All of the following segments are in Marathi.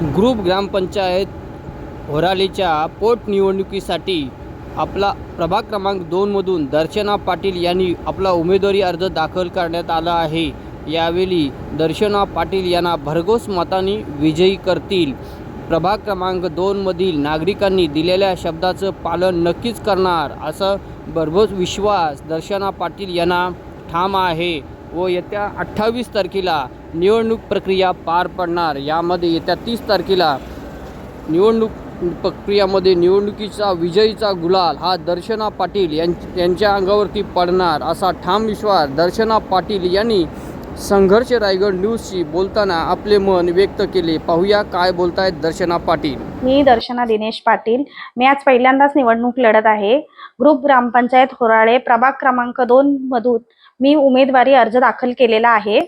ग्रुप ग्रामपंचायत होरालीच्या पोटनिवडणुकीसाठी आपला प्रभाग क्रमांक 2 दर्शना पाटील यांनी आपला उमेदवारी अर्ज दाखल करण्यात आला आहे। यावेळी दर्शना पाटील यांना भरघोस मतांनी विजयी करतील। प्रभाग क्रमांक 2 नागरिकांनी दिलेल्या शब्दाचं पालन नक्कीच करणार असा भरघोस विश्वास दर्शना पाटील यांना ठाम आहे व येत्या 28 तारखेला निवडणूक प्रक्रिया पार पडणार। यामध्ये येत्या 30 तारखेला निवडणूक प्रक्रियामध्ये निवडणुकीचा विजयीचा गुलाल हा दर्शना पाटील यांच्या अंगावरती पडणार असा ठाम विश्वास दर्शना पाटील यांनी संघर्ष रायगड न्यूजशी बोलताना आपले मन व्यक्त केले। पाहूया काय बोलतायत दर्शना पाटील। मी दर्शना दिनेश पाटील। मी आज पहिल्यांदाच निवडणूक लढत आहे। ग्रुप ग्रामपंचायत होराळे प्रभाग क्रमांक 2 मधून मी उमेदवारी अर्ज दाखल केलेला आहे।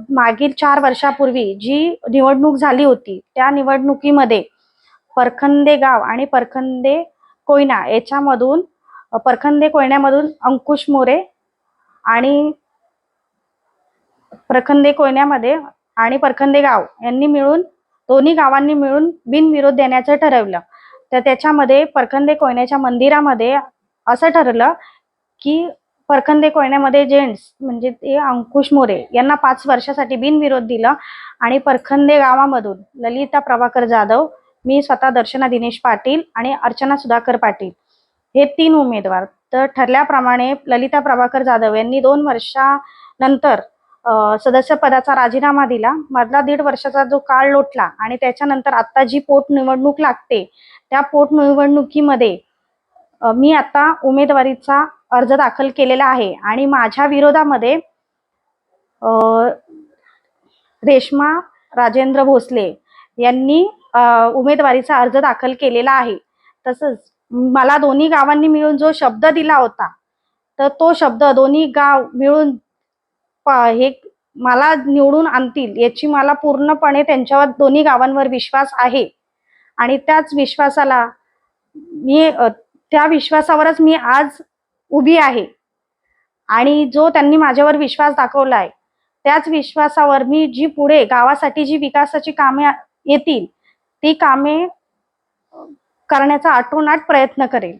मागील 4 वर्षापूर्वी जी निवडणूक झाली होती त्या निवडणुकीमध्ये परखंदे गाव आणि परखंदे कोयना याच्यामधून परखंदे कोयन्यामधून अंकुश मोरे आणि परखंदे कोयन्यामध्ये आणि परखंदे गाव यांनी मिळून दोन्ही गावांनी मिळून बिनविरोध देण्याचं ठरवलं। तर त्याच्यामध्ये परखंदे कोयन्याच्या मंदिरामध्ये असं ठरलं की परखंदे कोयन्यामध्ये जेंट्स म्हणजे ते अंकुश मोरे यांना 5 वर्षासाठी बिनविरोध दिलं आणि परखंदे गावामधून ललिता प्रभाकर जाधव, मी स्वतः दर्शना दिनेश पाटील आणि अर्चना सुधाकर पाटील हे 3 उमेदवार। तर ठरल्याप्रमाणे ललिता प्रभाकर जाधव यांनी 2 वर्षानंतर सदस्य पदाचा राजीनामा दिला। मधला 1.5 वर्षाचा जो काळ लोटला आणि त्याच्यानंतर आता जी पोटनिवडणूक लागते त्या पोटनिवडणुकीमध्ये मी आता उमेदवारीचा अर्ज दाखल केलेला आहे आणि माझ्या विरोधामध्ये रेश्मा राजेंद्र भोसले यांनी उमेदवारीचा अर्ज दाखल केलेला आहे। तसंच मला दोन्ही गावांनी मिळून जो शब्द दिला होता तर तो शब्द दोन्ही गाव मिळून हे मला निवडून आणतील याची मला पूर्णपणे त्यांच्यावर दोन्ही गावांवर विश्वास आहे आणि त्याच विश्वासाला त्या विश्वासावरच मी आज उभी आहे आणि जो त्यांनी माझ्यावर विश्वास दाखवलाय त्याच विश्वासावर मी जी पुढे गावासाठी जी विकासाची कामे येतील ती कामे करण्याचा आटोनाट प्रयत्न करेल।